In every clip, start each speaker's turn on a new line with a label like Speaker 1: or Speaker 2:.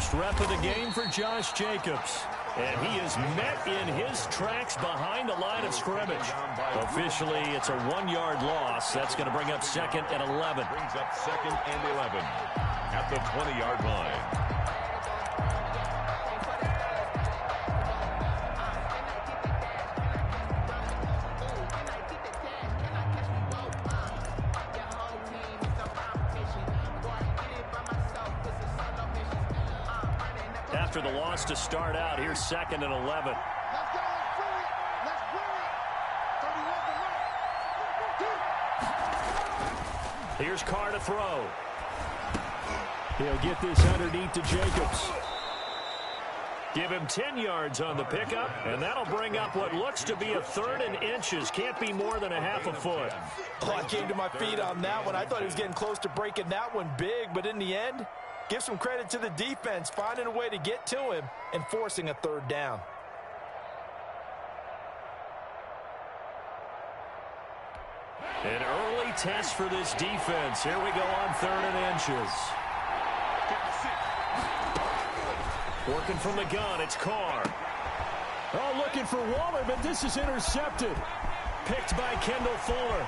Speaker 1: First rep of the game for Josh Jacobs. And he is met in his tracks behind the line of scrimmage. Officially, it's a 1-yard loss. That's going to bring up 2nd and 11.
Speaker 2: Brings up 2nd and 11 at the 20-yard line.
Speaker 1: After the loss to start out, here's 2nd and 11. Here's Carr to throw. He'll get this underneath to Jacobs. Give him 10 yards on the pickup, and that'll bring up what looks to be a 3rd and inches. Can't be more than a half a foot.
Speaker 3: Oh, I came to my feet on that one. I thought he was getting close to breaking that one big, but in the end, give some credit to the defense, finding a way to get to him and forcing a 3rd down.
Speaker 1: An early test for this defense. Here we go on 3rd and inches. Working from the gun, it's Carr. Oh, looking for Waller, but this is intercepted. Picked by Kendall Fuller.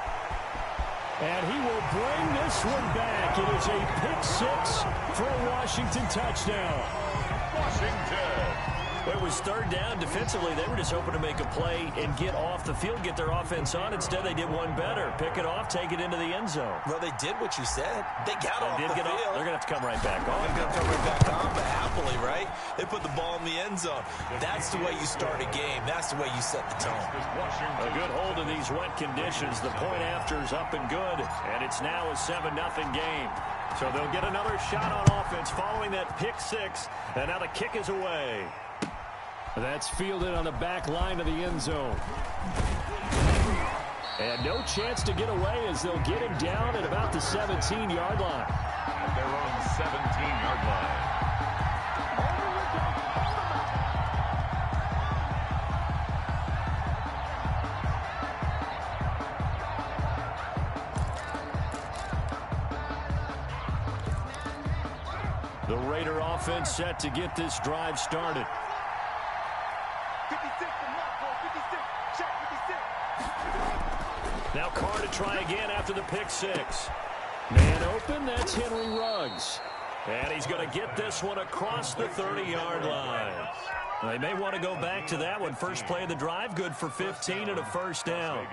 Speaker 1: And he will bring this one back. It is a pick 6 for a Washington touchdown.
Speaker 2: Washington.
Speaker 1: It was 3rd down. Defensively, they were just hoping to make a play and get off the field, get their offense on. Instead, they did one better. Pick it off, take it into the end zone.
Speaker 3: Well, they did what you said. They got off the field.
Speaker 1: They're going to have to come right back on.
Speaker 3: They're going to come right back on, but happily, right? They put the ball in the end zone. That's the way you start a game. That's the way you set the tone.
Speaker 1: A good hold of these wet conditions. The point after is up and good, and it's now a 7-0 game. So they'll get another shot on offense following that pick 6, and now the kick is away. That's fielded on the back line of the end zone. And no chance to get away as they'll get him down at about the 17-yard line.
Speaker 2: At their own 17-yard line.
Speaker 1: The Raider offense set to get this drive started. Now Carr to try again after the pick 6. Man open, that's Henry Ruggs. And he's going to get this one across the 30-yard line. They may want to go back to that one. First play of the drive, good for 15 and a first down.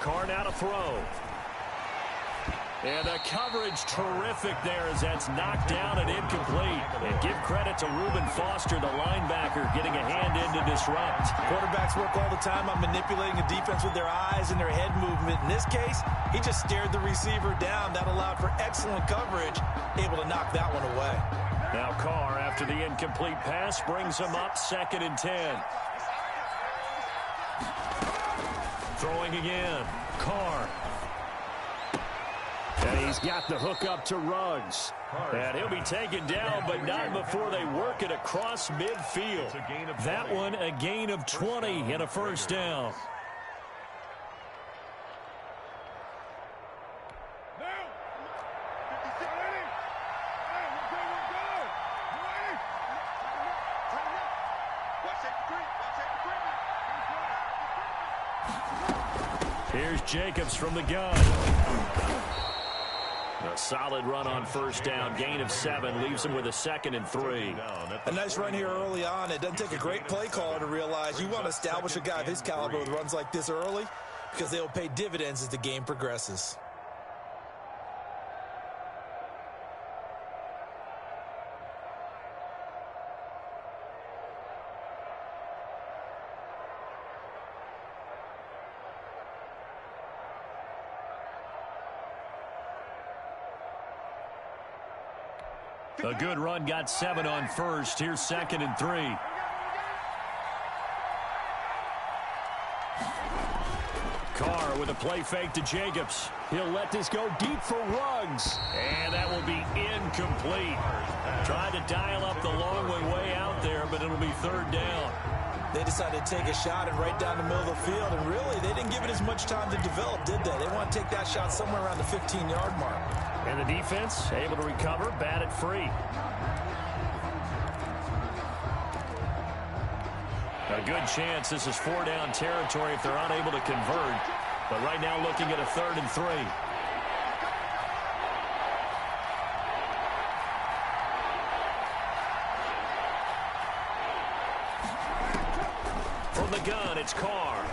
Speaker 1: Carr now to throw. And the coverage terrific there as that's knocked down and incomplete. And give credit to Reuben Foster, the linebacker, getting a hand in to disrupt.
Speaker 3: Quarterbacks work all the time on manipulating the defense with their eyes and their head movement. In this case, he just stared the receiver down. That allowed for excellent coverage, able to knock that one away.
Speaker 1: Now Carr, after the incomplete pass, brings him up 2nd and 10. Throwing again. Carr. And he's got the hook up to Ruggs. And he'll be taken down, but not before they work it across midfield. That one, a gain of 20 and a first down. Here's Jacobs from the gun. A solid run on first down. Gain of 7 leaves him with a 2nd and 3.
Speaker 3: A nice run here early on. It doesn't take a great play caller to realize you want to establish a guy of his caliber with runs like this early because they will pay dividends as the game progresses.
Speaker 1: A good run, got 7 on first. Here's 2nd and 3. Carr with a play fake to Jacobs. He'll let this go deep for Ruggs. And that will be incomplete. Tried to dial up the long way out there, but it'll be third down.
Speaker 3: They decided to take a shot and right down the middle of the field, and really, they didn't give it as much time to develop, did they? They want to take that shot somewhere around the 15-yard mark.
Speaker 1: And the defense able to recover, batted free. A good chance this is 4-down territory if they're unable to convert. But right now looking at a 3rd and 3. From the gun, it's Carr.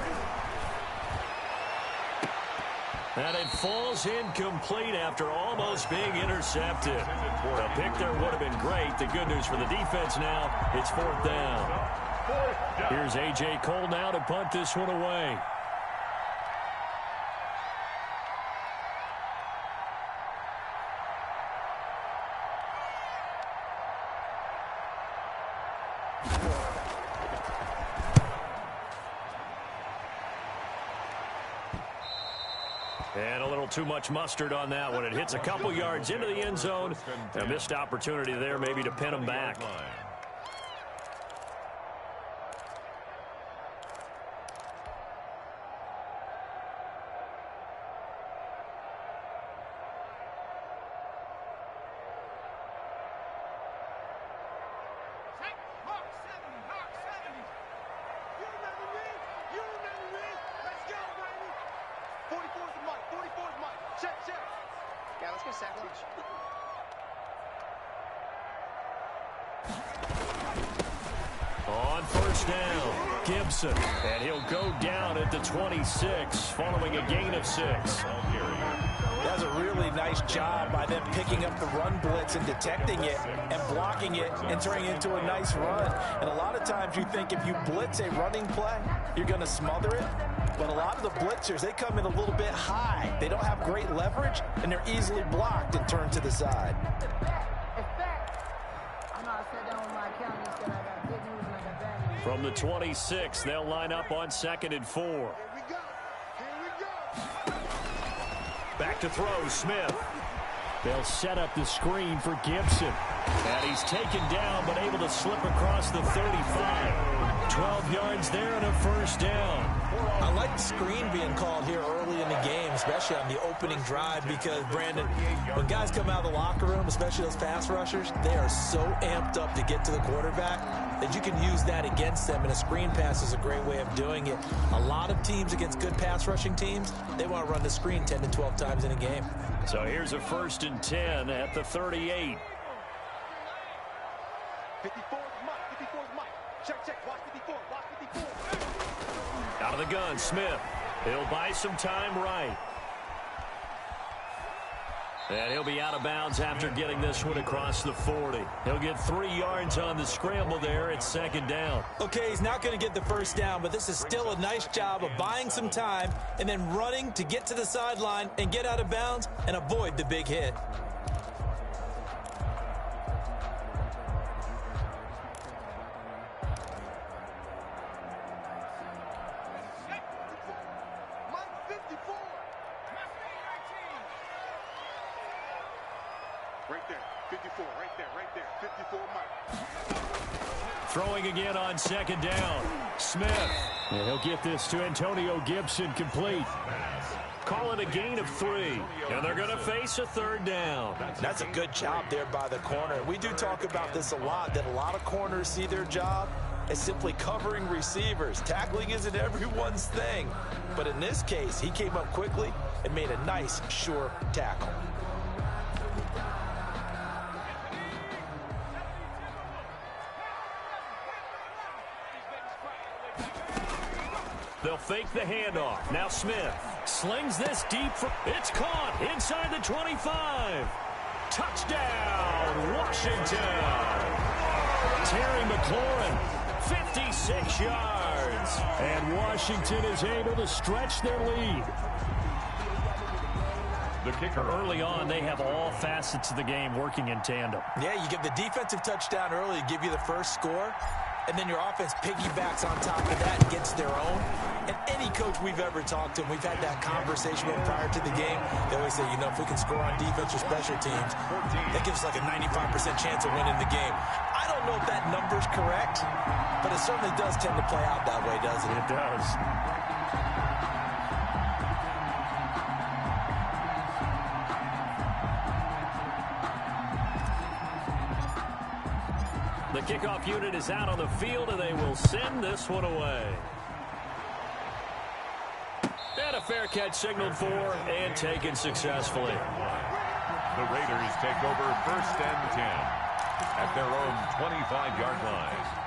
Speaker 1: And it falls incomplete after almost being intercepted. The pick there would have been great. The good news for the defense now, it's 4th down. Here's A.J. Cole now to punt this one away. And a little too much mustard on that one. It hits a couple yards into the end zone. A missed opportunity there maybe to pin them back. On first down, Gibson, and he'll go down at the 26 following a gain of 6.
Speaker 3: That was a really nice job by them picking up the run blitz and detecting it and blocking it and turning it into a nice run. And a lot of times you think if you blitz a running play, you're going to smother it. But a lot of the blitzers, they come in a little bit high. They don't have great leverage, and they're easily blocked and turned to the side.
Speaker 1: From the 26, they'll line up on 2nd and 4. Back to throw, Smith. They'll set up the screen for Gibson. And he's taken down, but able to slip across the 35. 12 yards there and a first down.
Speaker 3: I like the screen being called here early in the game, especially on the opening drive, because, Brandon, when guys come out of the locker room, especially those pass rushers, they are so amped up to get to the quarterback that you can use that against them, and a screen pass is a great way of doing it. A lot of teams against good pass rushing teams, they want to run the screen 10 to 12 times in a game.
Speaker 1: So here's a 1st and 10 at the 38.
Speaker 4: 54 is Mike. 54 is Mike. Check. Watch 54. Watch 54.
Speaker 1: Out of the gun, Smith. He'll buy some time right. And he'll be out of bounds after getting this one across the 40. He'll get 3 yards on the scramble there at 2nd down.
Speaker 3: Okay, he's not going to get the first down, but this is still a nice job of buying some time and then running to get to the sideline and get out of bounds and avoid the big hit.
Speaker 1: Throwing again on 2nd down. Smith. And he'll get this to Antonio Gibson complete. Call it a gain of 3. And they're going to face a 3rd down.
Speaker 3: That's a good job there by the corner. We do talk about this a lot, that a lot of corners see their job as simply covering receivers. Tackling isn't everyone's thing. But in this case, he came up quickly and made a nice, sure tackle.
Speaker 1: They'll fake the handoff. Now Smith slings this deep. It's caught inside the 25. Touchdown, Washington. Terry McLaurin, 56 yards. And Washington is able to stretch their lead. The kicker. Early on, they have all facets of the game working in tandem.
Speaker 3: Yeah, you give the defensive touchdown early, give you the first score. and then your offense piggybacks on top of that and gets their own. And any coach we've ever talked to, and we've had that conversation with prior to the game, they always say, you know, if we can score on defense or special teams, that gives us like a 95% chance of winning the game. I don't know if that number's correct, but it certainly does tend to play out that way, doesn't it?
Speaker 1: It does. The kickoff unit is out on the field, and they will send this one away. And a fair catch signaled for and taken successfully.
Speaker 2: The Raiders take over 1st and 10 at their own 25-yard line.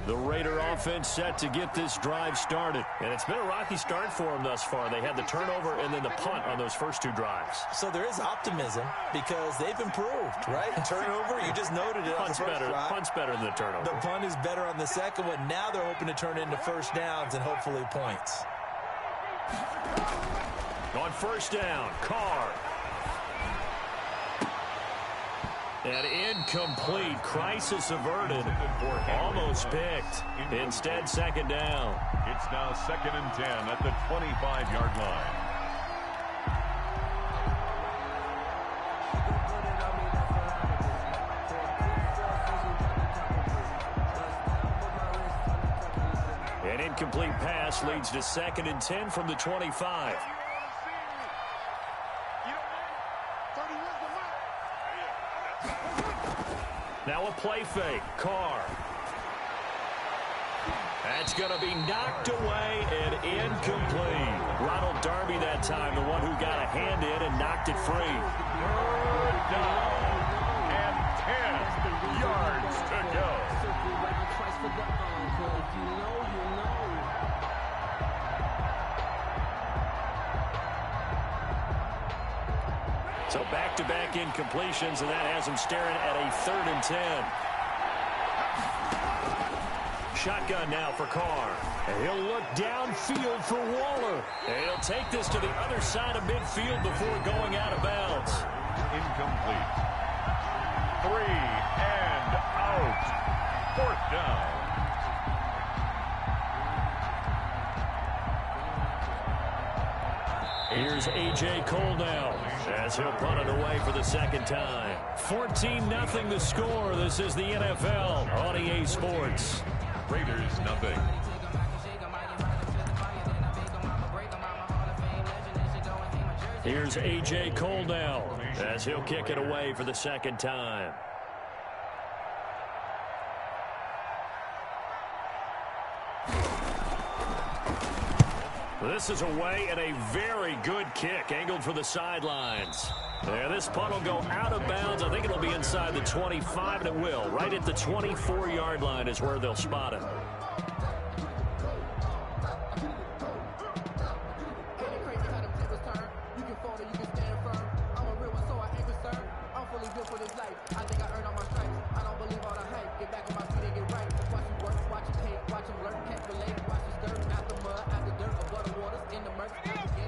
Speaker 1: The Raider offense set to get this drive started. And it's been a rocky start for them thus far. They had the turnover and then the punt on those first two drives.
Speaker 3: So there is optimism because they've improved, right? Turnover, you just noted it on the first drive.
Speaker 1: Punt's better than the turnover.
Speaker 3: The punt is better on the second one. Now they're hoping to turn it into first downs and hopefully points.
Speaker 1: On first down, Carr. And incomplete. Crisis averted. Almost picked. Instead, second down.
Speaker 2: It's now 2nd and 10 at the 25-yard line.
Speaker 1: An incomplete pass leads to 2nd and 10 from the 25. Now a play fake. Carr. That's going to be knocked away and incomplete. Ronald Darby that time, the one who got a hand in and knocked it free.
Speaker 2: Third down and 10 yards to go.
Speaker 1: So back-to-back incompletions, and that has him staring at a 3rd and 10. Shotgun now for Carr. And he'll look downfield for Waller. And he'll take this to the other side of midfield before going out of bounds.
Speaker 2: Incomplete. 3 and out. 4th down.
Speaker 1: Here's A.J. Cole now as he'll punt it away for the second time. 14-0 the score. This is the NFL on EA Sports.
Speaker 2: Raiders nothing.
Speaker 1: Here's A.J. Cole now as he'll kick it away for the second time. This is away and a very good kick angled for the sidelines. And this punt will go out of bounds. I think it'll be inside the 25, and it will. Right at the 24-yard line is where they'll spot it.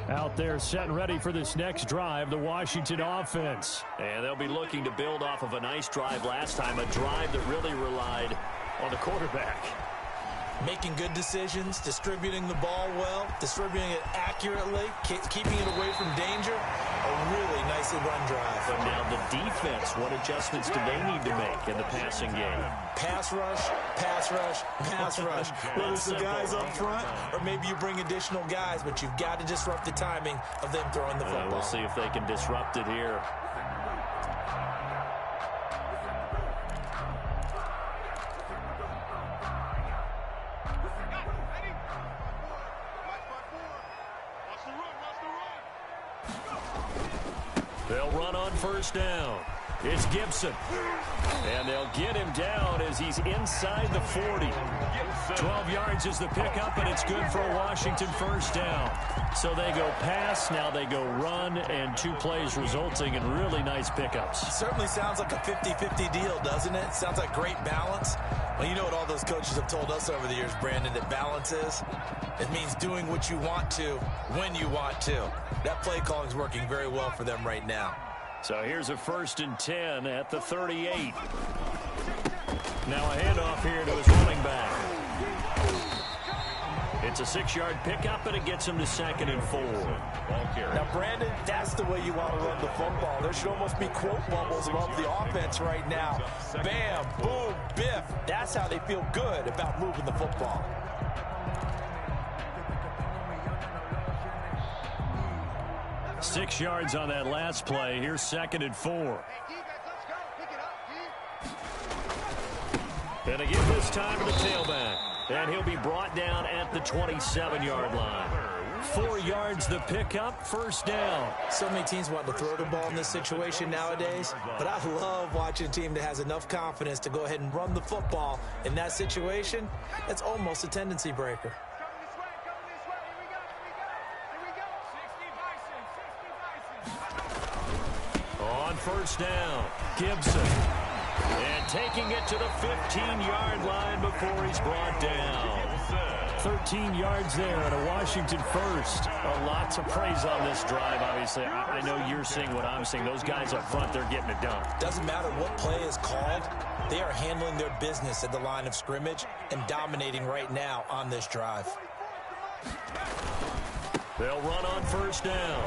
Speaker 1: Out there set and ready for this next drive, the Washington offense. And they'll be looking to build off of a nice drive last time, a drive that really relied on the quarterback.
Speaker 3: Making good decisions, distributing the ball well, distributing it accurately, keeping it away from danger. A really nicely run drive.
Speaker 1: But now the defense, what adjustments do they need to make in the passing game?
Speaker 3: Pass rush, pass rush, pass rush. Whether it's the guys up front or maybe you bring additional guys, but you've got to disrupt the timing of them throwing the football.
Speaker 1: We'll see if they can disrupt it here. They'll run on first down. It's Gibson. And they'll get him down as he's inside the 40. 12 yards is the pickup, and it's good for a Washington first down. So they go pass, now they go run, and 2 plays resulting in really nice pickups.
Speaker 3: Certainly sounds like a 50-50 deal, doesn't it? Sounds like great balance. Well, you know what all those coaches have told us over the years, Brandon, that balance is? It means doing what you want to when you want to. That play calling is working very well for them right now.
Speaker 1: So here's a 1st and 10 at the 38. Now a handoff here to his running back. It's a 6-yard pickup, and it gets him to 2nd and 4.
Speaker 3: Now, Brandon, that's the way you want to run the football. There should almost be quote bubbles above the offense right now. Bam, boom, biff. That's how they feel good about moving the football.
Speaker 1: Six yards on that last play. Here's 2nd and 4. And again this time to the tailback. And he'll be brought down at the 27-yard line. 4 yards the pickup, first down.
Speaker 3: So many teams want to throw the ball in this situation nowadays, but I love watching a team that has enough confidence to go ahead and run the football in that situation. That's almost a tendency breaker.
Speaker 1: On first down, Gibson. And taking it to the 15-yard line before he's brought down. 13 yards there and a Washington first. A lot to praise on this drive, obviously. I know you're seeing what I'm seeing. Those guys up front, they're getting it done.
Speaker 3: Doesn't matter what play is called. They are handling their business at the line of scrimmage and dominating right now on this drive.
Speaker 1: They'll run on first down.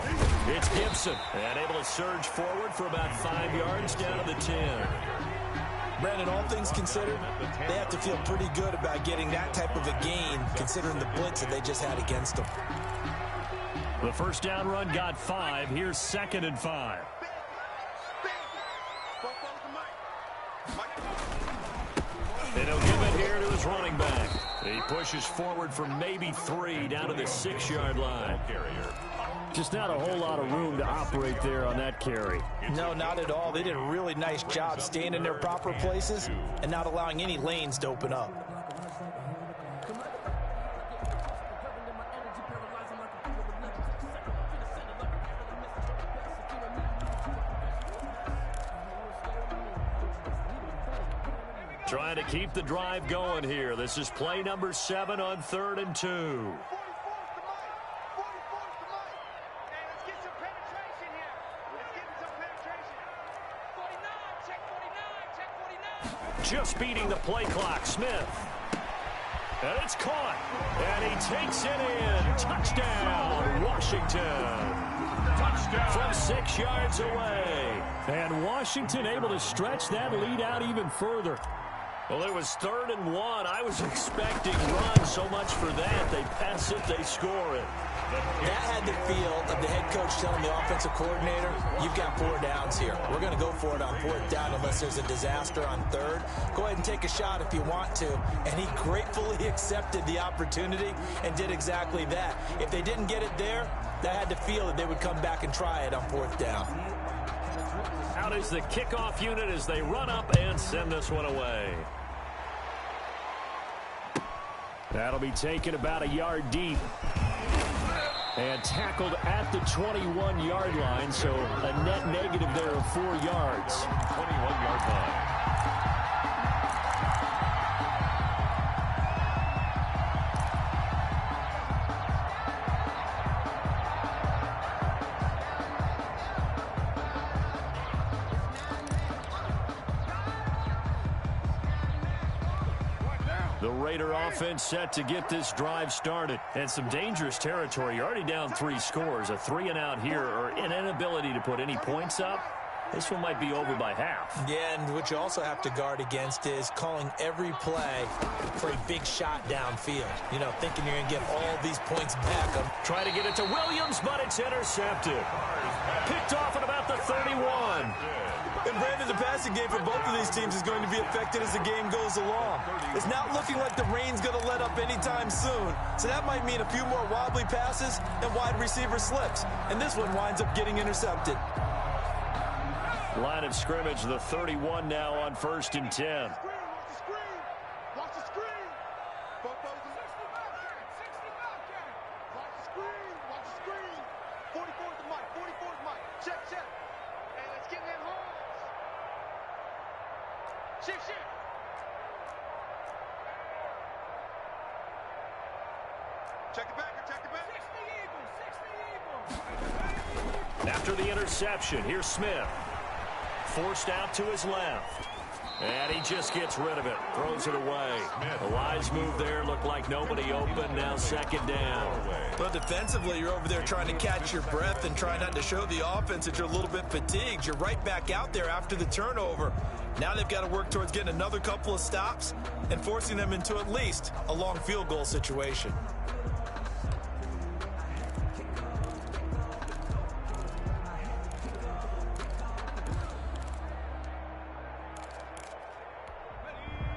Speaker 1: It's Gibson. And able to surge forward for about 5 yards down to the 10.
Speaker 3: Brandon, all things considered, they have to feel pretty good about getting that type of a gain considering the blitz that they just had against them.
Speaker 1: The first down run got 5. Here's 2nd and 5. And he'll give it here to his running back. He pushes forward for maybe 3 down to the 6-yard line. Just not a whole lot of room to operate there on that carry.
Speaker 3: No, not at all. They did a really nice job staying in their proper places and not allowing any lanes to open up.
Speaker 1: Trying to keep the drive going here. This is play number 7 on 3rd and 2. Just beating the play clock, Smith. And it's caught. And he takes it in. Touchdown, Washington. Touchdown. From 6 yards away. And Washington able to stretch that lead out even further. Well, it was 3rd and 1. I was expecting run, so much for that. They pass it, they score it.
Speaker 3: That had the feel of the head coach telling the offensive coordinator, you've got 4 downs here. We're going to go for it on 4th down unless there's a disaster on 3rd. Go ahead and take a shot if you want to. And he gratefully accepted the opportunity and did exactly that. If they didn't get it there, that had the feel that they would come back and try it on 4th down.
Speaker 1: Out is the kickoff unit as they run up and send this one away. That'll be taken about a yard deep. And tackled at the 21-yard line, so a net negative there of 4 yards.
Speaker 2: 21-yard line.
Speaker 1: The Raider offense set to get this drive started. And some dangerous territory. You're already down 3 scores. A 3-and-out here or an inability to put any points up. This one might be over by half.
Speaker 3: Yeah, and what you also have to guard against is calling every play for a big shot downfield. You know, thinking you're going to get all these points back.
Speaker 1: Trying to get it to Williams, but it's intercepted. Picked off at about the 31.
Speaker 3: And Brandon, the passing game for both of these teams is going to be affected as the game goes along. It's not looking like the rain's going to let up anytime soon. So that might mean a few more wobbly passes and wide receiver slips. And this one winds up getting intercepted.
Speaker 1: Line of scrimmage, the 31 now on 1st and 10.
Speaker 4: Watch the screen. Watch the screen. Watch the screen. Watch the screen. 44 is the mic. 44 is the mic. Check, check. Hey, let's get in them holes. Shift, shift. Check the back. Check the back. 60 Eagles.
Speaker 1: After the interception, here's Smith. Forced out to his left. And he just gets rid of it. Throws it away. A wise move there. Looked like nobody open. Now 2nd down.
Speaker 3: But defensively, you're over there trying to catch your breath and try not to show the offense that you're a little bit fatigued. You're right back out there after the turnover. Now they've got to work towards getting another couple of stops and forcing them into at least a long field goal situation.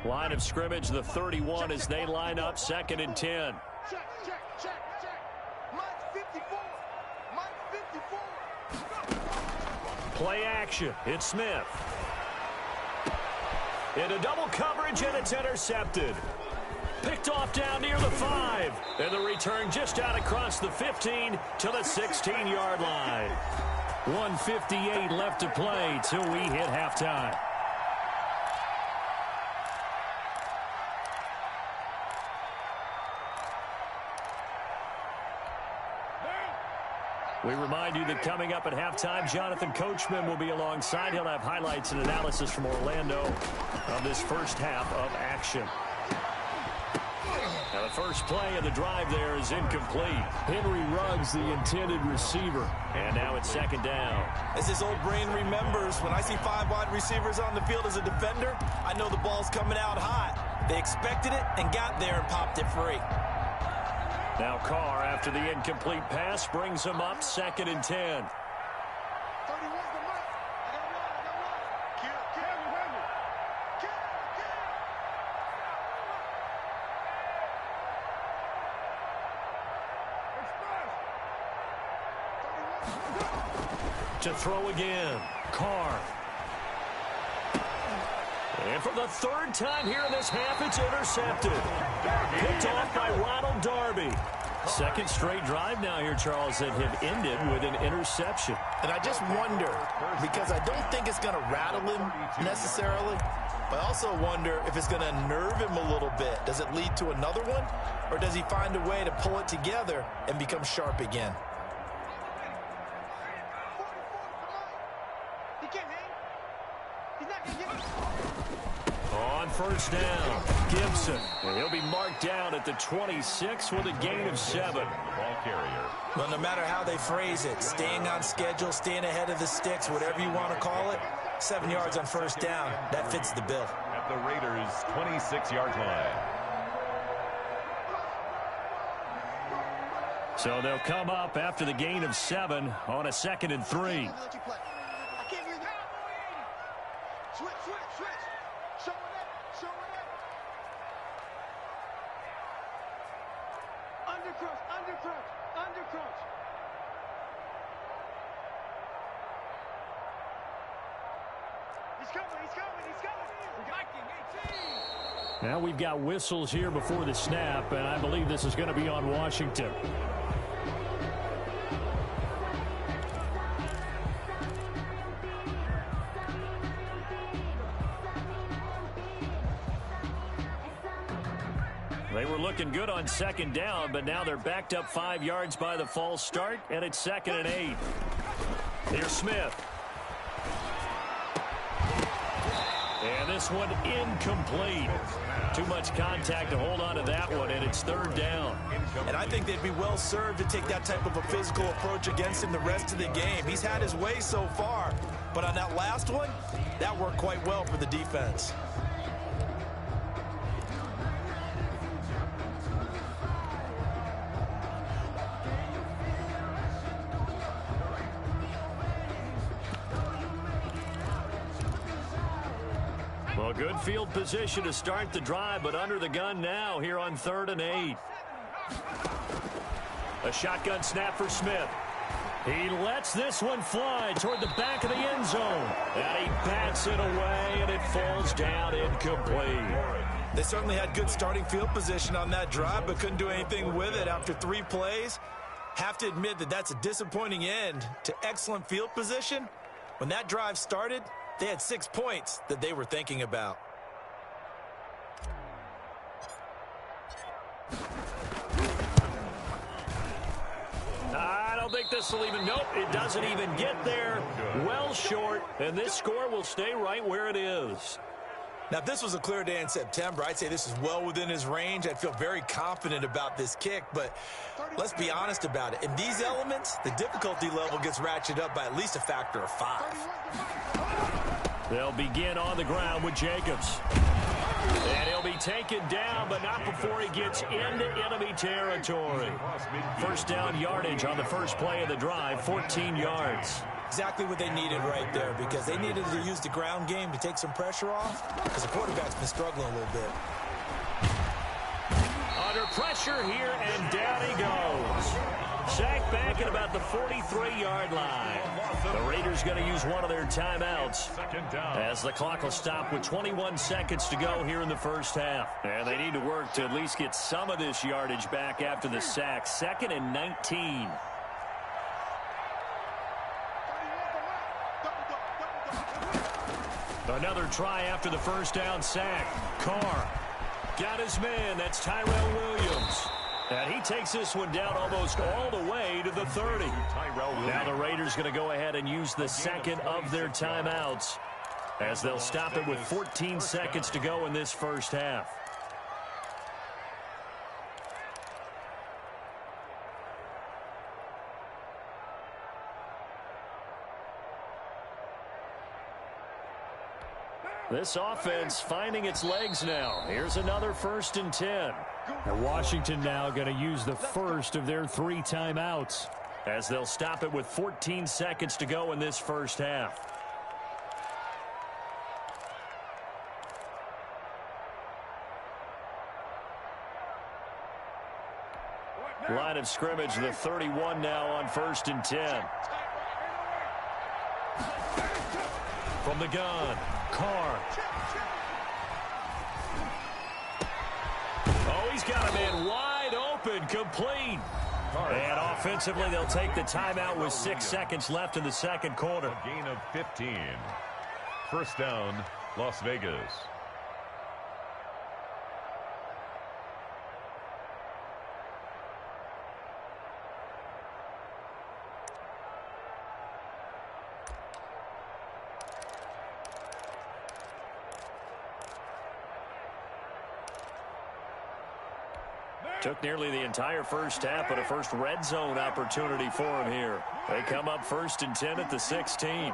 Speaker 1: Line of scrimmage, the 31 as they line up 2nd and 10.
Speaker 4: Check, check, check, check. Mike 54. Mike 54.
Speaker 1: Play action. It's Smith. Into double coverage, and it's intercepted. Picked off down near the 5. And the return just out across the 15 to the 16-yard line. 1:58 left to play till we hit halftime. We remind you that coming up at halftime, Jonathan Coachman will be alongside. He'll have highlights and analysis from Orlando of this first half of action. Now the first play of the drive there is incomplete. Henry Ruggs, the intended receiver. And now it's 2nd down.
Speaker 3: As his old brain remembers, when I see 5 wide receivers on the field as a defender, I know the ball's coming out hot. They expected it and got there and popped it free.
Speaker 1: Now Carr, after the incomplete pass, brings him up 2nd and 10.
Speaker 4: 31's the mic. I got one. Kill.
Speaker 1: To throw again, Carr. And for the 3rd time here in this half, it's intercepted. Picked off by Ronald Darby. 2nd straight drive now here, Charles, that have ended with an interception.
Speaker 5: And I just wonder, because I don't think it's going to rattle him necessarily, but I also wonder if it's going to nerve him a little bit. Does it lead to another one, or does he find a way to pull it together and become sharp again?
Speaker 4: He can't hang. He's not going to get it.
Speaker 1: On 1st down, Gibson. And he'll be marked down at the 26 with a gain of 7.
Speaker 2: Ball carrier.
Speaker 3: Well, no matter how they phrase it, staying on schedule, staying ahead of the sticks, whatever you want to call it, 7 yards on 1st down, that fits the bill.
Speaker 2: At the Raiders' 26-yard line.
Speaker 1: So they'll come up after the gain of 7 on a 2nd and 3.
Speaker 4: I can't believe that. Switch. Show it up. Undercrunch. He's coming.
Speaker 1: Now we've got whistles here before the snap, and I believe this is going to be on Washington. They were looking good on 2nd down, but now they're backed up 5 yards by the false start, and it's 2nd and 8. Here's Smith. And this one incomplete. Too much contact to hold on to that one, and it's 3rd down.
Speaker 3: And I think they'd be well served to take that type of a physical approach against him the rest of the game. He's had his way so far, but on that last one, that worked quite well for the defense.
Speaker 1: Well, good field position to start the drive, but under the gun now here on 3rd and 8. A shotgun snap for Smith. He lets this one fly toward the back of the end zone. And he bats it away, and it falls down incomplete.
Speaker 5: They certainly had good starting field position on that drive, but couldn't do anything with it after 3 plays. Have to admit that that's a disappointing end to excellent field position. When that drive started, they had 6 points that they were thinking about.
Speaker 1: I don't think this will even, nope, it doesn't even get there. Well short, and this score will stay right where it is.
Speaker 3: Now, if this was a clear day in September, I'd say this is well within his range. I'd feel very confident about this kick, but let's be honest about it. In these elements, the difficulty level gets ratcheted up by at least a factor of 5.
Speaker 1: They'll begin on the ground with Jacobs. And he'll be taken down, but not before he gets into enemy territory. First down yardage on the first play of the drive, 14 yards.
Speaker 3: Exactly what they needed right there, because they needed to use the ground game to take some pressure off, because the quarterback's been struggling a little bit.
Speaker 1: Under pressure here, and down he goes. Sacked back at about the 43-yard line. The Raiders going to use one of their timeouts as the clock will stop with 21 seconds to go here in the first half. And they need to work to at least get some of this yardage back after the sack. 2nd and 19. Another try after the first down sack. Carr got his man. That's Tyrell Williams. And he takes this one down almost all the way to the 30. Now the Raiders going to go ahead and use the second of their timeouts as they'll stop it with 14 seconds to go in this first half. This offense finding its legs now. Here's another 1st and 10. And Washington now going to use the first of their 3 timeouts as they'll stop it with 14 seconds to go in this first half. Line of scrimmage, the 31 now on 1st and 10. From the gun, Carr. Oh, he's got a man wide open, complete. And offensively, they'll take the timeout with 6 seconds left in the second quarter.
Speaker 2: A gain of 15. First down, Las Vegas.
Speaker 1: Took nearly the entire first half, but a first red zone opportunity for him here. They come up 1st and 10 at the 16.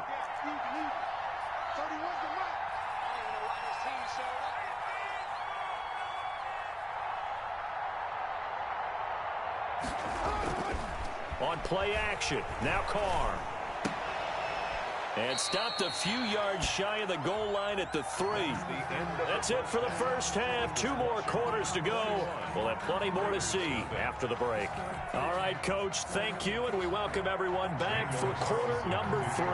Speaker 1: On play action, now Carr. And stopped a few yards shy of the goal line at the 3. That's it for the first half. 2 more quarters to go. We'll have plenty more to see after the break. All right, Coach, thank you, and we welcome everyone back for quarter number 3.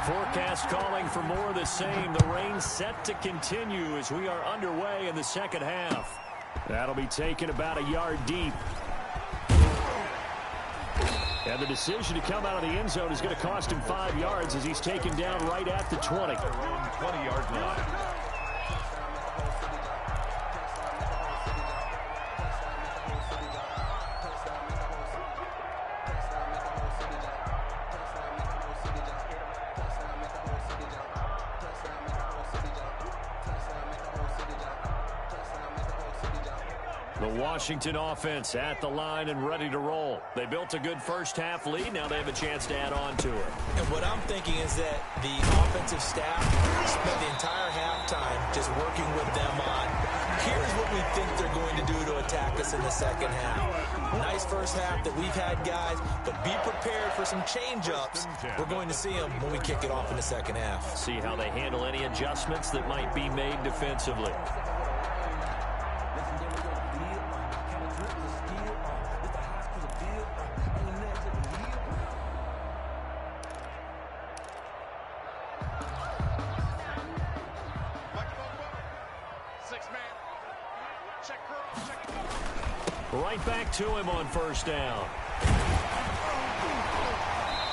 Speaker 1: Forecast calling for more of the same. The rain set to continue as we are underway in the second half. That'll be taken about a yard deep. And the decision to come out of the end zone is going to cost him 5 yards as he's taken down right at the 20.
Speaker 2: 20-yard line.
Speaker 1: The Washington offense at the line and ready to roll. They built a good first half lead. Now they have a chance to add on to it.
Speaker 3: And what I'm thinking is that the offensive staff spent the entire halftime just working with them on, here's what we think they're going to do to attack us in the second half. Nice first half that we've had, guys, but be prepared for some change-ups. We're going to see them when we kick it off in the second half.
Speaker 1: See how they handle any adjustments that might be made defensively. Right back to him on first down.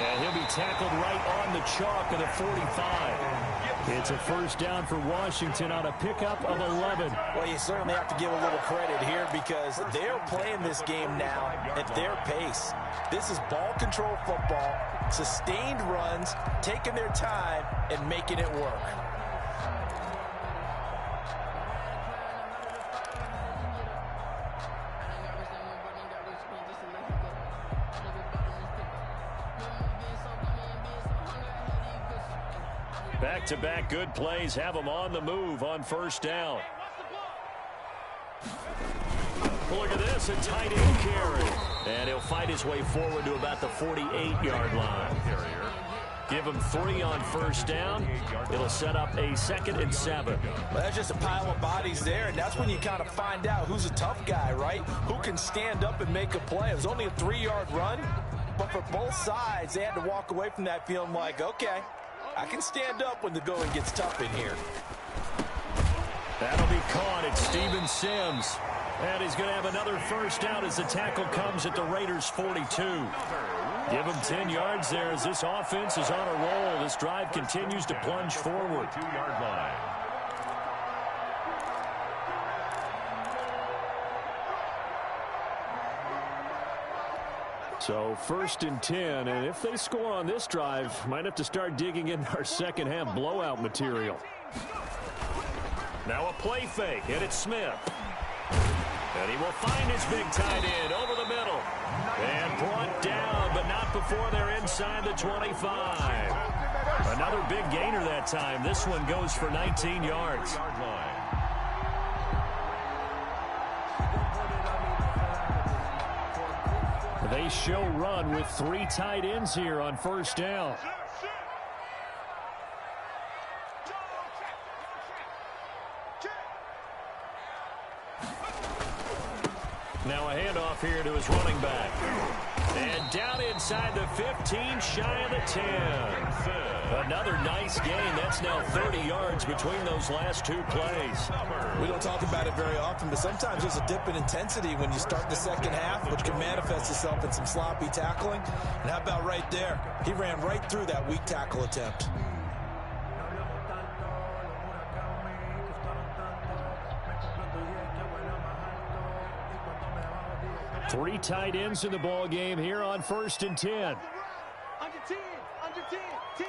Speaker 1: And he'll be tackled right on the chalk of the 45. It's a first down for Washington on a pickup of 11.
Speaker 3: Well, you certainly have to give a little credit here because they're playing this game now at their pace. This is ball control football, sustained runs, taking their time, and making it work.
Speaker 1: Back-to-back good plays have them on the move on first down. Look at this, a tight end carry. And he'll fight his way forward to about the 48-yard line. Give him 3 on first down. It'll set up a 2nd and 7.
Speaker 3: Well, that's just a pile of bodies there, and that's when you kind of find out who's a tough guy, right? Who can stand up and make a play. It was only a 3-yard run, but for both sides, they had to walk away from that feeling like, okay, I can stand up when the going gets tough in here.
Speaker 1: That'll be caught. It's Steven Sims. And he's going to have another first down as the tackle comes at the Raiders' 42. Give him 10 yards there as this offense is on a roll. This drive continues to plunge forward.
Speaker 2: 2-yard line.
Speaker 1: So 1st and 10, and if they score on this drive, might have to start digging in our second half blowout material. Now a play fake, and it's Smith. And he will find his big tight end over the middle. And brought down, but not before they're inside the 25. Another big gainer that time. This one goes for 19 yards. They show run with 3 tight ends here on first down. Now a handoff here to his running back. And down inside the 15, shy of the 10. Another nice gain. That's now 30 yards between those last 2 plays.
Speaker 3: We don't talk about it very often, but sometimes there's a dip in intensity when you start the second half, which can manifest itself in some sloppy tackling. And how about right there? He ran right through that weak tackle attempt.
Speaker 1: Three tight ends in the ball game here on 1st and 10.
Speaker 4: Under 10, under 10, 10.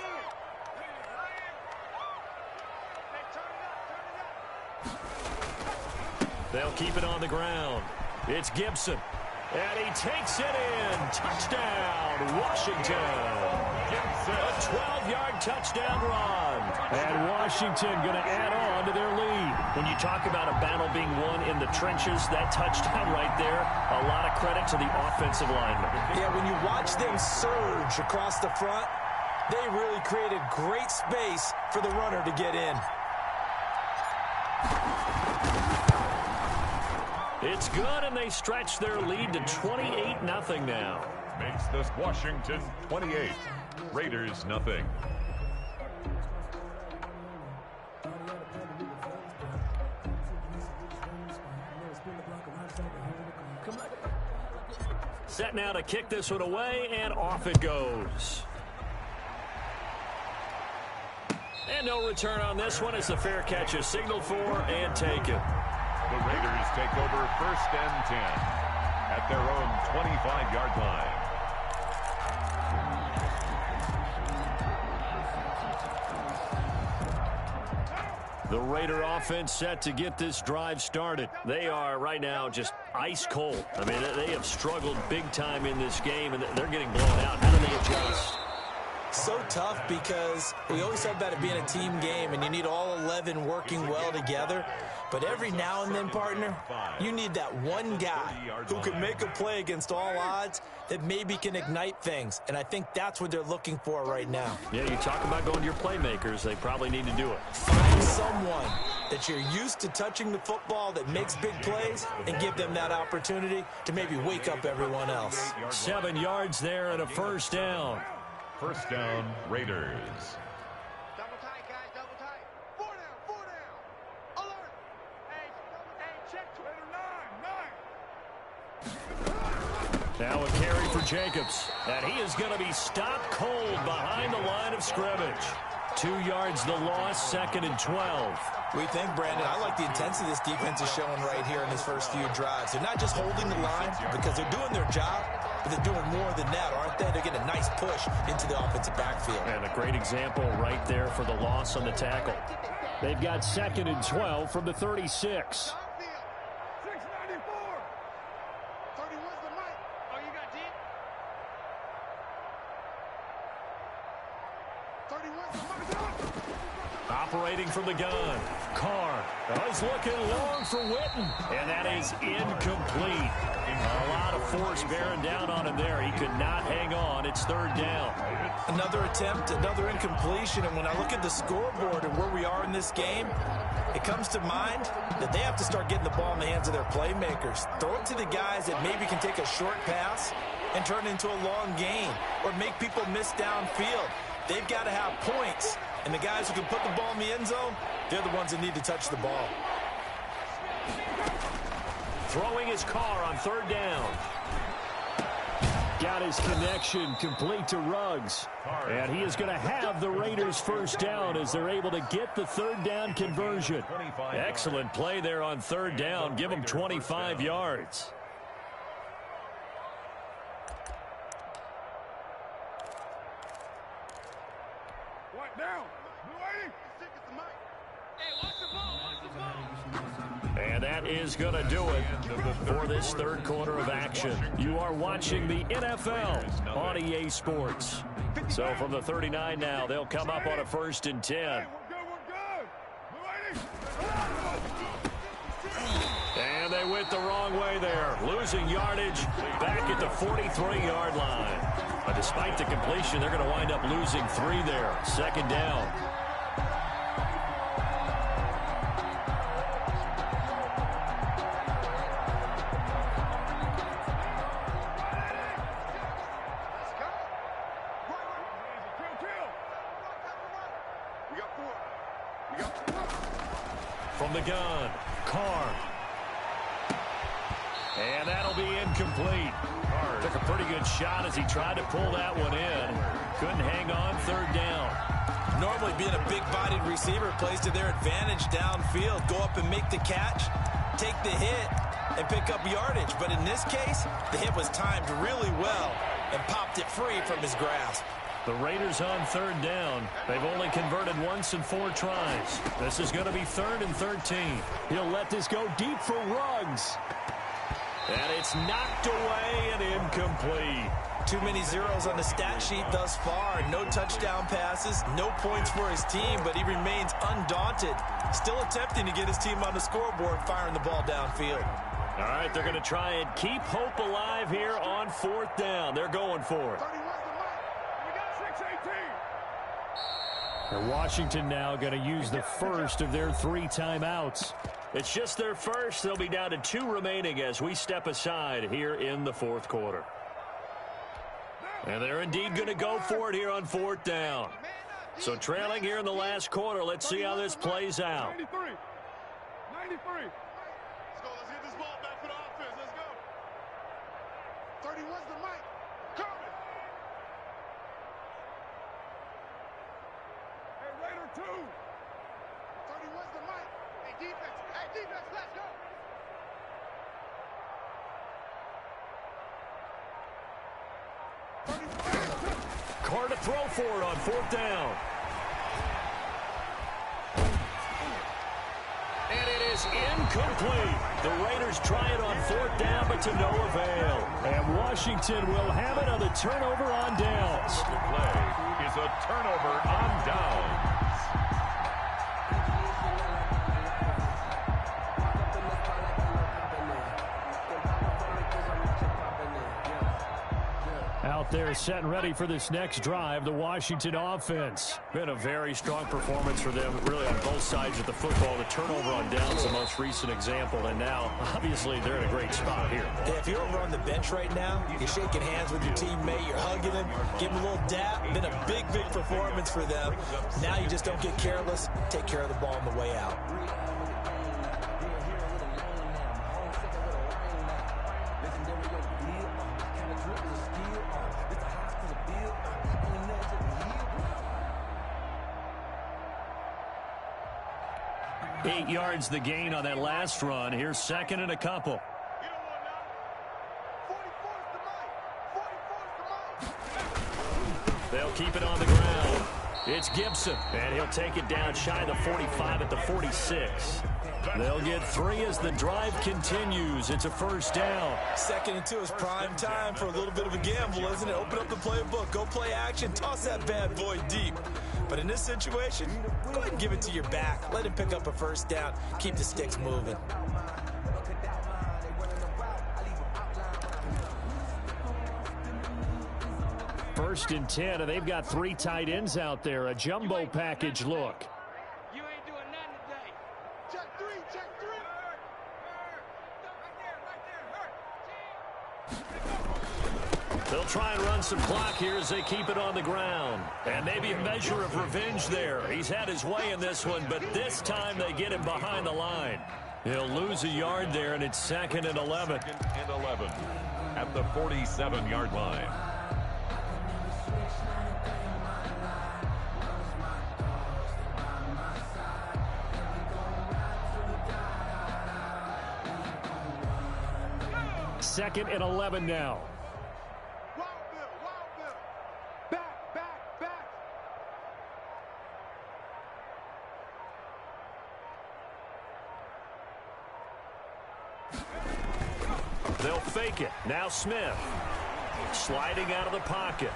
Speaker 1: They'll keep it on the ground. It's Gibson. And he takes it in. Touchdown, Washington. A 12-yard touchdown run. And Washington going to add on to their lead. When you talk about a battle being won in the trenches, that touchdown right there, a lot of credit to the offensive linemen.
Speaker 3: Yeah, when you watch them surge across the front, they really created great space for the runner to get in.
Speaker 1: It's good, and they stretch their lead to 28-0 now.
Speaker 2: Makes this Washington 28. Raiders nothing.
Speaker 1: Set now to kick this one away, and off it goes. And no return on this one as the fair catch is signaled for and taken.
Speaker 2: The Raiders take over 1st and 10 at their own 25-yard line.
Speaker 1: The Raider offense set to get this drive started. They are right now just ice cold. I mean, they have struggled big time in this game, and they're getting blown out. How do they adjust?
Speaker 3: So tough because we always talk about it being a team game, and you need all 11 working well together. But every now and then, partner, you need that one guy who can make a play against all odds that maybe can ignite things. And I think that's what they're looking for right now.
Speaker 1: Yeah, you talk about going to your playmakers. They probably need to do it.
Speaker 3: Find someone that you're used to touching the football that makes big plays and give them that opportunity to maybe wake up everyone else.
Speaker 1: 7 yards there and a first down.
Speaker 2: First down, Raiders.
Speaker 4: Double tight, guys, double tight. 4 down, 4 down. Alert. Edge, double edge.
Speaker 1: Now a carry for Jacobs. And he is going to be stopped cold behind the line of scrimmage. 2 yards the loss, 2nd and 12.
Speaker 3: We think, Brandon, I like the intensity this defense is showing right here in this first few drives. They're not just holding the line because they're doing their job, but they're doing more than that, aren't they? They're getting a nice push into the offensive backfield.
Speaker 1: And a great example right there for the loss on the tackle. They've got 2nd and 12 from the 36. Operating from the gun, Carr is looking long for Witten, and that is incomplete. A lot of force bearing down on him there. He could not hang on. It's 3rd down.
Speaker 3: Another attempt, another incompletion, and when I look at the scoreboard and where we are in this game, it comes to mind that they have to start getting the ball in the hands of their playmakers. Throw it to the guys that maybe can take a short pass and turn it into a long gain or make people miss downfield. They've got to have points. And the guys who can put the ball in the end zone, they're the ones that need to touch the ball.
Speaker 1: Throwing his Carr on 3rd down. Got his connection complete to Ruggs. And he is going to have the Raiders' 1st down as they're able to get the 3rd down conversion. Excellent play there on 3rd down. Give them 25 yards. And that is going to do it for this 3rd quarter of action. You are watching the NFL on EA Sports. So from the 39 now, they'll come up on a 1st and 10. And they went the wrong way there, losing yardage back at the 43-yard line. But despite the completion, they're going to wind up losing 3 there. 2nd down. From the gun, Carr. And that'll be incomplete. Took a pretty good shot as he tried to pull that one in. Couldn't hang on. 3rd down.
Speaker 3: Normally being a big-bodied receiver plays to their advantage downfield. Go up and make the catch, take the hit, and pick up yardage. But in this case, the hit was timed really well and popped it free from his grasp.
Speaker 1: The Raiders on 3rd down. They've only converted once in 4 tries. This is going to be 3rd and 13. He'll let this go deep for Ruggs. And it's knocked away and incomplete.
Speaker 3: Too many zeros on the stat sheet thus far. No touchdown passes, no points for his team, but he remains undaunted. Still attempting to get his team on the scoreboard, firing the ball downfield.
Speaker 1: All right, they're going to try and keep hope alive here on 4th down. They're going for it. And Washington now going to use the first of their 3 timeouts. It's just their first. They'll be down to 2 remaining as we step aside here in the 4th quarter. And they're indeed going to go for it here on 4th down. So trailing here in the last quarter, let's see how this plays out.
Speaker 4: 93. Let's go. Let's get this ball back for the offense. Let's go. 31's the mic. Coming. Hey, Raider 2. 31's the mic. Hey, defense. Hey, defense, let's go.
Speaker 1: Carr to throw for it on 4th down. And it is incomplete. The Raiders try it on 4th down, but to no avail. And Washington will have it on the turnover on downs.
Speaker 2: The play is a turnover on downs.
Speaker 1: Out there set and ready for this next drive, the Washington offense. Been a very strong performance for them, really on both sides of the football. The turnover on downs, the most recent example, and now, obviously, they're in a great spot here.
Speaker 3: Yeah, if you're over on the bench right now, you're shaking hands with your teammate, you're hugging him, giving him a little dap. Been a big performance for them. Now you just don't get careless. Take care of the ball on the way out.
Speaker 1: 8 yards the gain on that last run. Here's second and a couple.
Speaker 4: You know what now? 44's the mic. 44's the mic.
Speaker 1: They'll keep it on the ground. It's Gibson, and he'll take it down shy of the 45 at the 46. They'll get 3 as the drive continues. It's a first down.
Speaker 3: 2nd and 2 is prime time for a little bit of a gamble, isn't it? Open up the playbook, go play action, toss that bad boy deep. But in this situation, go ahead and give it to your back. Let him pick up a first down. Keep the sticks moving.
Speaker 1: First and 10, and they've got 3 tight ends out there. A jumbo package look.
Speaker 4: You ain't doing nothing today. Check 3, check 3.
Speaker 1: They'll try and run some clock here as they keep it on the ground. And maybe a measure of revenge there. He's had his way in this one, but this time they get him behind the line. He'll lose a yard there, and it's 2nd and 11.
Speaker 2: 2nd and 11 at the 47-yard line.
Speaker 1: Second and 11 now.
Speaker 4: Wild Bill. Back, back, back.
Speaker 1: They'll fake it. Now Smith. Sliding out of the pocket.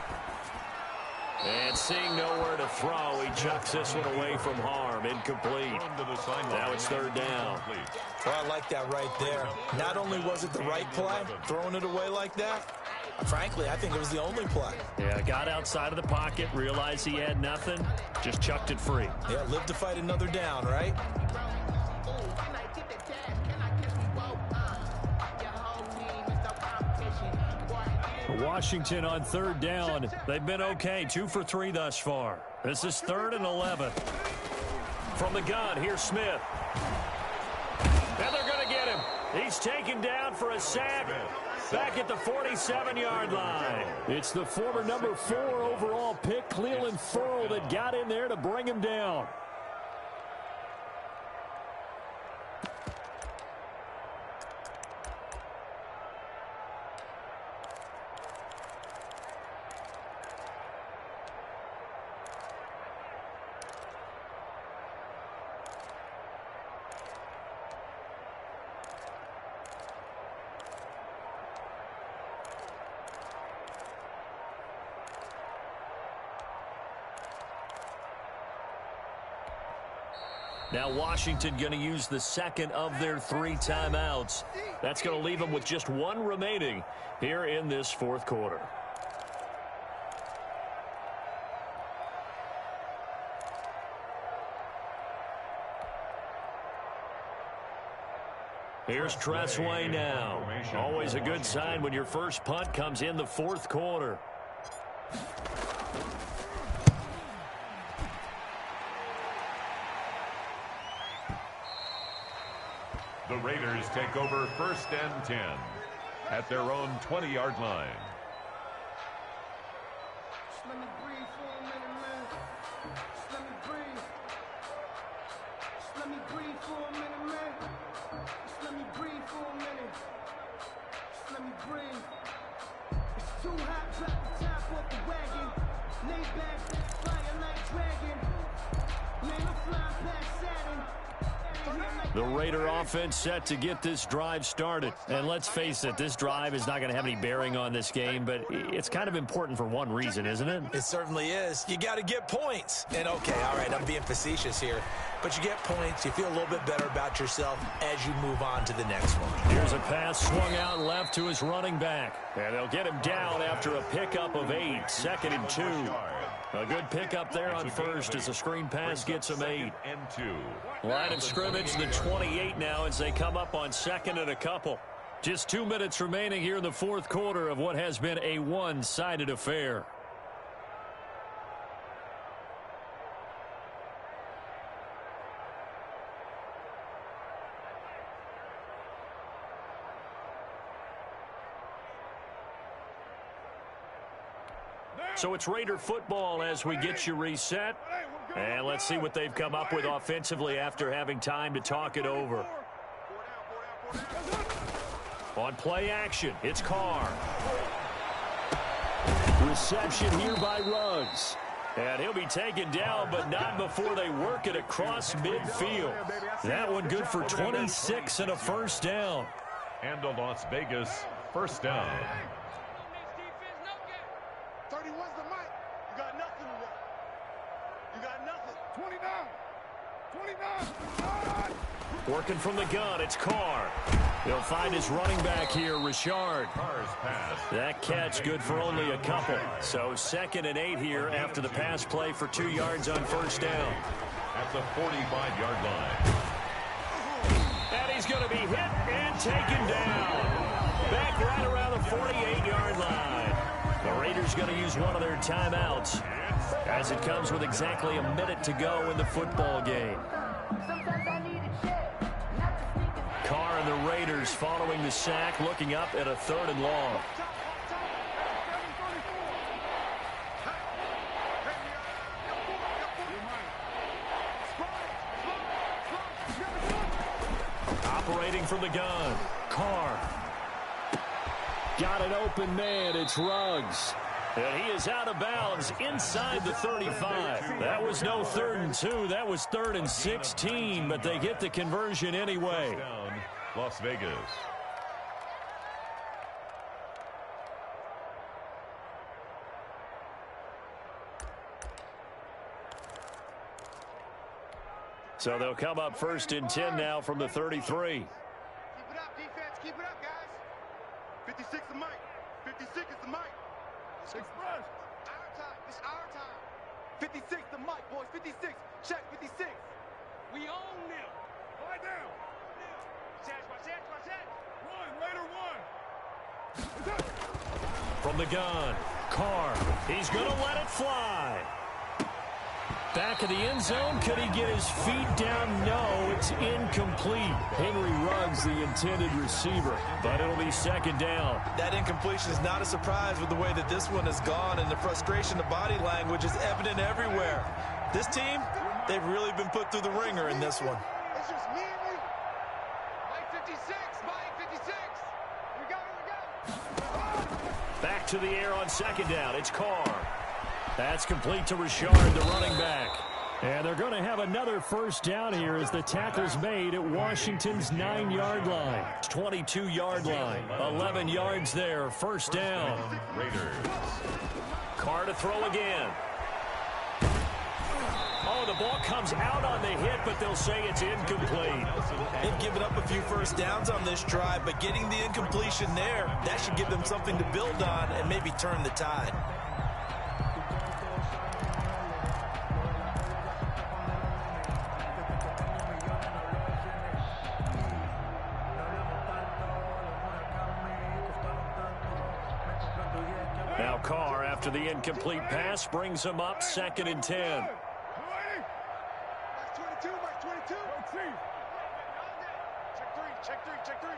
Speaker 1: And seeing nowhere to throw, he chucks this one away from harm. Incomplete. Now it's 3rd down.
Speaker 3: Well, I like that right there. Not only was it the right play, throwing it away like that, frankly, I think it was the only play.
Speaker 1: Yeah, got outside of the pocket, realized he had nothing, just chucked it free.
Speaker 3: Yeah, live to fight another down, right?
Speaker 1: Washington on 3rd down. They've been okay, 2 for 3 thus far. This is 3rd and 11. From the gun, here's Smith. And they're going to get him. He's taken down for a sack back at the 47-yard line. It's the former number 4 overall pick, Clelin Ferrell, that got in there to bring him down. Now Washington going to use the 2nd of their 3 timeouts. That's going to leave them with just 1 remaining here in this 4th quarter. Here's Tressway now. Always a good sign when your first punt comes in the 4th quarter.
Speaker 2: The Raiders take over 1st and 10 at their own 20-yard line.
Speaker 4: Just let me breathe for a minute, man. Just let me breathe. Just let me breathe for a minute, man. Just let me breathe for a minute. Just let me breathe. It's too hot, drop the top off the wagon. Lay back, flying like dragon. Man, I'm flying past Saturn.
Speaker 1: The Raider offense set to get this drive started. And let's face it, this drive is not going to have any bearing on this game, but it's kind of important for one reason, isn't it?
Speaker 3: It certainly is. You got to get points. And okay, all right, I'm being facetious here. But you get points, you feel a little bit better about yourself as you move on to the next one.
Speaker 1: Here's a pass swung out left to his running back. And they'll get him down after a pickup of 8. 2nd and 2. A good pickup there on first as the screen pass gets him 8.
Speaker 2: And 2.
Speaker 1: Line of scrimmage, the 28 now as they come up on 2nd and a couple. Just 2 minutes remaining here in the 4th quarter of what has been a one-sided affair. So it's Raider football as we get you reset. And let's see what they've come up with offensively after having time to talk it over. On play action, it's Carr. Reception here by Ruggs. And he'll be taken down, but not before they work it across midfield. That one good for 26 and a first down.
Speaker 2: And the Las Vegas first down.
Speaker 4: 31's the mic. You got nothing today. You got nothing. 29.
Speaker 1: Working from the gun, it's Carr. He'll find his running back here, Richard.
Speaker 2: Carr's pass.
Speaker 1: That catch good for only a couple. So 2nd and 8 here after the pass play for 2 yards on first down.
Speaker 2: At the 45-yard line.
Speaker 1: And he's going to be hit and taken down. Back right around the 48-yard line. The Raiders going to use one of their timeouts as it comes with exactly a minute to go in the football game. Carr and the Raiders following the sack, looking up at a 3rd and long. Operating from the gun, Carr. Got an open man, it's Ruggs. And he is out of bounds inside the 35. That was no 3rd and 2, that was 3rd and 16, but they get the conversion anyway.
Speaker 2: Down, Las Vegas.
Speaker 1: So they'll come up 1st and 10 now from the 33.
Speaker 4: Keep it up, defense. Keep it up, guys. 56 the mic. 56 is the mic. Express. Our time. It's our time. 56 the mic, boys. 56. Check 56. We own them. Lie down. Watch that. Run. Later one.
Speaker 1: From the gun, Carr. He's going to let it fly. Back of the end zone. Could he get his feet down? No, it's incomplete. Henry Ruggs, the intended receiver, but it'll be 2nd down.
Speaker 5: That incompletion is not a surprise with the way that this one has gone, and the frustration of body language is evident everywhere. This team, they've really been put through the ringer in this one.
Speaker 4: It's just me and you. Mike 56. Mike 56. We got it.
Speaker 1: Back to the air on 2nd down. It's Carr. That's complete to Richard, the running back. And they're going to have another first down here as the tackle's made at Washington's 9-yard line. 22-yard line. 11 yards there. First down.
Speaker 2: Raiders.
Speaker 1: Carr to throw again. Oh, the ball comes out on the hit, but they'll say it's incomplete.
Speaker 5: They've given up a few first downs on this drive, but getting the incompletion there, that should give them something to build on and maybe turn the tide.
Speaker 1: Now Carr, after the incomplete pass, brings him up 2nd and 10.
Speaker 4: Check three.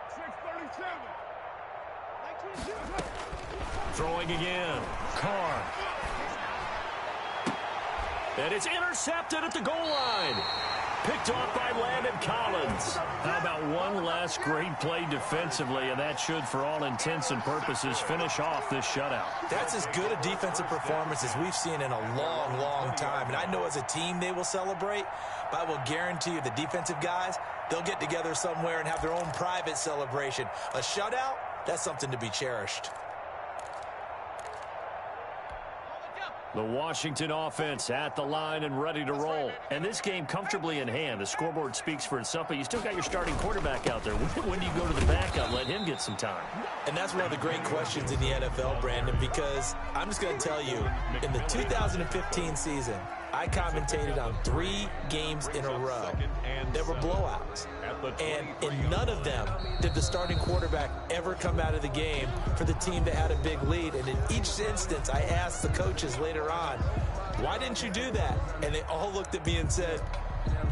Speaker 4: 637.
Speaker 1: Throwing again. Carr. And it's intercepted at the goal line. Picked off by Landon Collins. How about one last great play defensively, and that should, for all intents and purposes, finish off this shutout.
Speaker 5: That's as good a defensive performance as we've seen in a long, long time. And I know as a team they will celebrate, but I will guarantee you the defensive guys, they'll get together somewhere and have their own private celebration. A shutout, that's something to be cherished.
Speaker 1: The Washington offense at the line and ready to roll. And this game comfortably in hand. The scoreboard speaks for itself, but you still got your starting quarterback out there. When do you go to the backup, let him get some time?
Speaker 5: And that's one of the great questions in the NFL, Brandon, because I'm just going to tell you, in the 2015 season, I commentated on 3 games in a row. There were blowouts. And in none of them did the starting quarterback ever come out of the game for the team that had a big lead. And in each instance, I asked the coaches later on, why didn't you do that? And they all looked at me and said,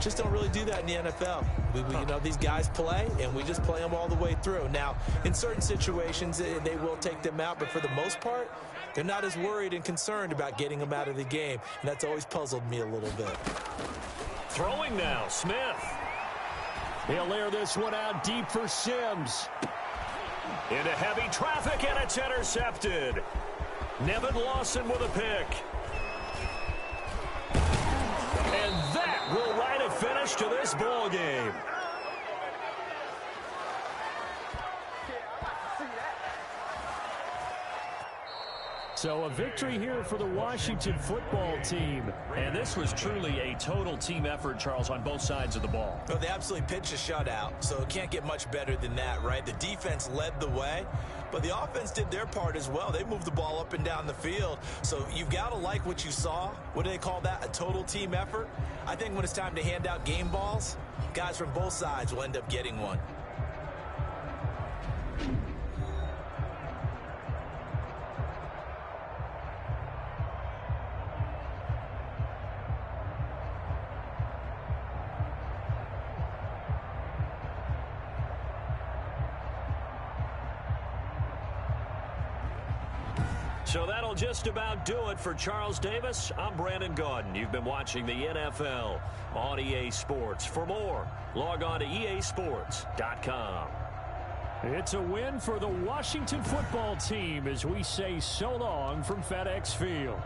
Speaker 3: Just don't really do that in the NFL. You know, these guys play, and we just play them all the way through. Now, in certain situations, they will take them out, but for the most part, they're not as worried and concerned about getting them out of the game, and that's always puzzled me a little bit.
Speaker 1: Throwing now, Smith. He'll air this one out deep for Sims. Into heavy traffic, and it's intercepted. Nevin Lawson with a pick. And that will write a finish to this ball game. So a victory here for the Washington football team. And this was truly a total team effort, Charles, on both sides of the ball.
Speaker 3: Well, they absolutely pitched a shutout, so it can't get much better than that, right? The defense led the way, but the offense did their part as well. They moved the ball up and down the field, so you've got to like what you saw. What do they call that? A total team effort? I think when it's time to hand out game balls, guys from both sides will end up getting one.
Speaker 1: So that'll just about do it for Charles Davis. I'm Brandon Gaudin. You've been watching the NFL on EA Sports. For more, log on to easports.com. It's a win for the Washington football team as we say so long from FedEx Field.